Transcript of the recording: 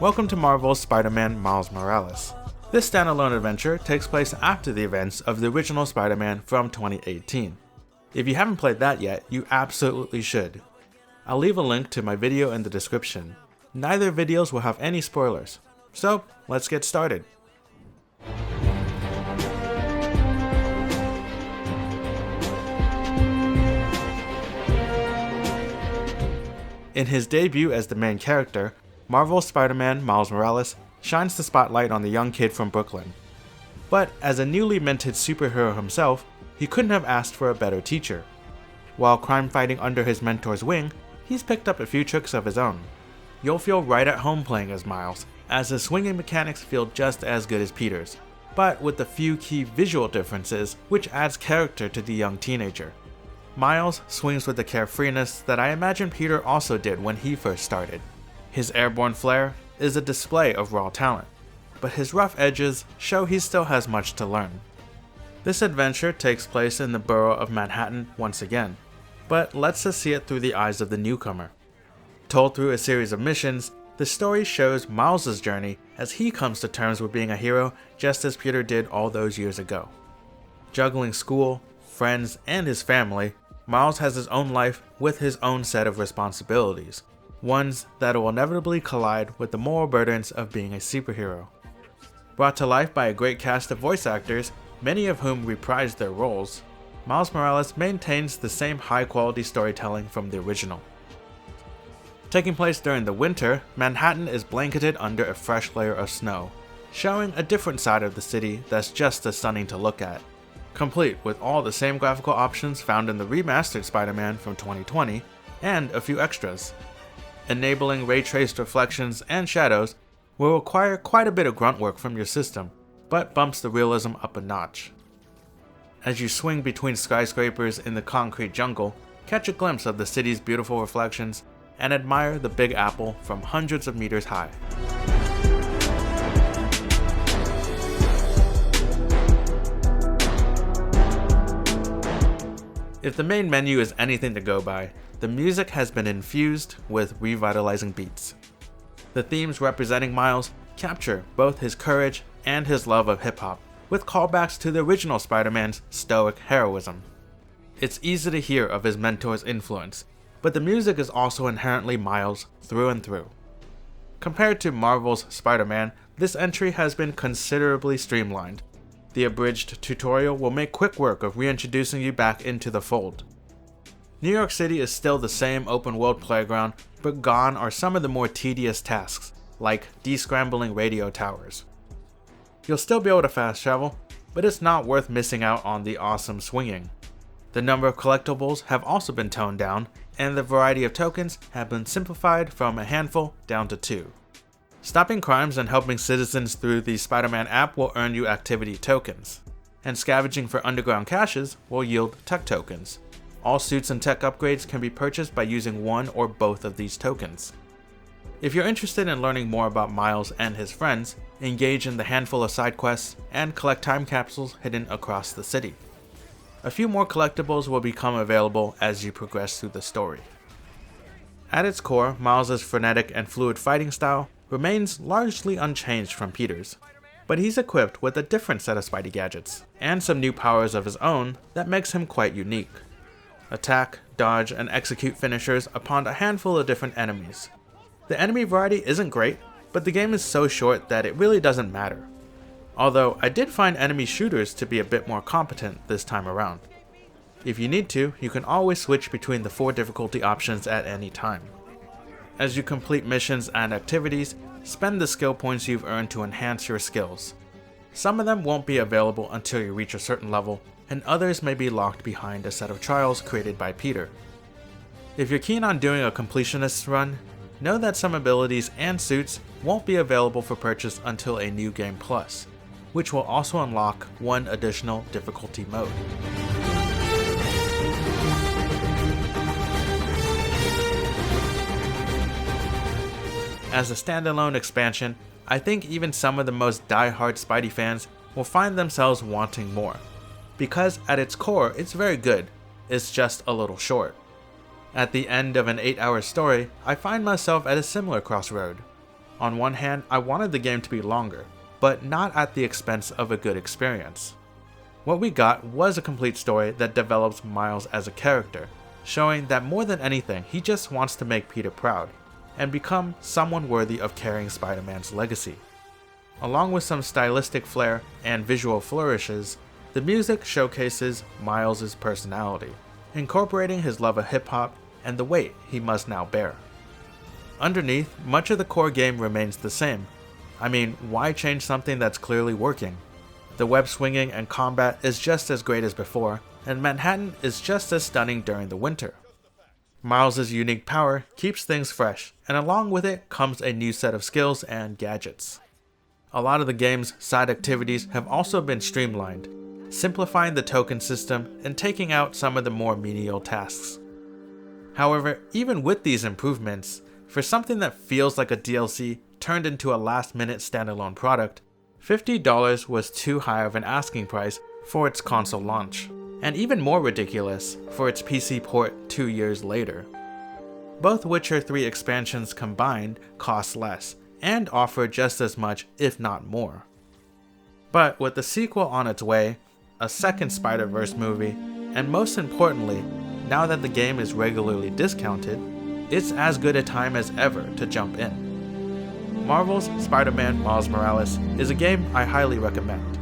Welcome to Marvel's Spider-Man Miles Morales. This standalone adventure takes place after the events of the original Spider-Man from 2018. If you haven't played that yet, you absolutely should. I'll leave a link to my video in the description. Neither videos will have any spoilers, so let's get started. In his debut as the main character, Marvel's Spider-Man Miles Morales shines the spotlight on the young kid from Brooklyn. But as a newly minted superhero himself, he couldn't have asked for a better teacher. While crime fighting under his mentor's wing, he's picked up a few tricks of his own. You'll feel right at home playing as Miles, as his swinging mechanics feel just as good as Peter's, but with a few key visual differences which adds character to the young teenager. Miles swings with the carefreeness that I imagine Peter also did when he first started. His airborne flair is a display of raw talent, but his rough edges show he still has much to learn. This adventure takes place in the borough of Manhattan once again, but lets us see it through the eyes of the newcomer. Told through a series of missions, the story shows Miles' journey as he comes to terms with being a hero just as Peter did all those years ago. Juggling school, friends, and his family, Miles has his own life with his own set of responsibilities, ones that will inevitably collide with the moral burdens of being a superhero. Brought to life by a great cast of voice actors, many of whom reprise their roles, Miles Morales maintains the same high-quality storytelling from the original. Taking place during the winter, Manhattan is blanketed under a fresh layer of snow, showing a different side of the city that's just as stunning to look at, complete with all the same graphical options found in the remastered Spider-Man from 2020, and a few extras. Enabling ray-traced reflections and shadows will require quite a bit of grunt work from your system, but bumps the realism up a notch. As you swing between skyscrapers in the concrete jungle, catch a glimpse of the city's beautiful reflections, and admire the Big Apple from hundreds of meters high. If the main menu is anything to go by, the music has been infused with revitalizing beats. The themes representing Miles capture both his courage and his love of hip-hop, with callbacks to the original Spider-Man's stoic heroism. It's easy to hear of his mentor's influence, but the music is also inherently Miles through and through. Compared to Marvel's Spider-Man, this entry has been considerably streamlined. The abridged tutorial will make quick work of reintroducing you back into the fold. New York City is still the same open-world playground, but gone are some of the more tedious tasks, like descrambling radio towers. You'll still be able to fast travel, but it's not worth missing out on the awesome swinging. The number of collectibles have also been toned down, and the variety of tokens have been simplified from a handful down to 2. Stopping crimes and helping citizens through the Spider-Man app will earn you activity tokens, and scavenging for underground caches will yield tech tokens. All suits and tech upgrades can be purchased by using one or both of these tokens. If you're interested in learning more about Miles and his friends, engage in the handful of side quests and collect time capsules hidden across the city. A few more collectibles will become available as you progress through the story. At its core, Miles' frenetic and fluid fighting style remains largely unchanged from Peter's, but he's equipped with a different set of Spidey gadgets, and some new powers of his own that makes him quite unique. Attack, dodge, and execute finishers upon a handful of different enemies. The enemy variety isn't great, but the game is so short that it really doesn't matter. Although I did find enemy shooters to be a bit more competent this time around. If you need to, you can always switch between the 4 difficulty options at any time. As you complete missions and activities, spend the skill points you've earned to enhance your skills. Some of them won't be available until you reach a certain level, and others may be locked behind a set of trials created by Peter. If you're keen on doing a completionist run, know that some abilities and suits won't be available for purchase until a New Game Plus, which will also unlock one additional difficulty mode. As a standalone expansion, I think even some of the most diehard Spidey fans will find themselves wanting more, because at its core it's very good, it's just a little short. At the end of an 8-hour story, I find myself at a similar crossroad. On one hand, I wanted the game to be longer, but not at the expense of a good experience. What we got was a complete story that develops Miles as a character, showing that more than anything, he just wants to make Peter proud, and become someone worthy of carrying Spider-Man's legacy. Along with some stylistic flair and visual flourishes, the music showcases Miles' personality, incorporating his love of hip-hop and the weight he must now bear. Underneath, much of the core game remains the same. I mean, why change something that's clearly working? The web swinging and combat is just as great as before, and Manhattan is just as stunning during the winter. Miles' unique power keeps things fresh, and along with it comes a new set of skills and gadgets. A lot of the game's side activities have also been streamlined, simplifying the token system and taking out some of the more menial tasks. However, even with these improvements, for something that feels like a DLC turned into a last-minute standalone product, $50 was too high of an asking price for its console launch, and even more ridiculous for its PC port 2 years later. Both Witcher 3 expansions combined cost less, and offer just as much, if not more. But with the sequel on its way, a second Spider-Verse movie, and most importantly, now that the game is regularly discounted, it's as good a time as ever to jump in. Marvel's Spider-Man Miles Morales is a game I highly recommend.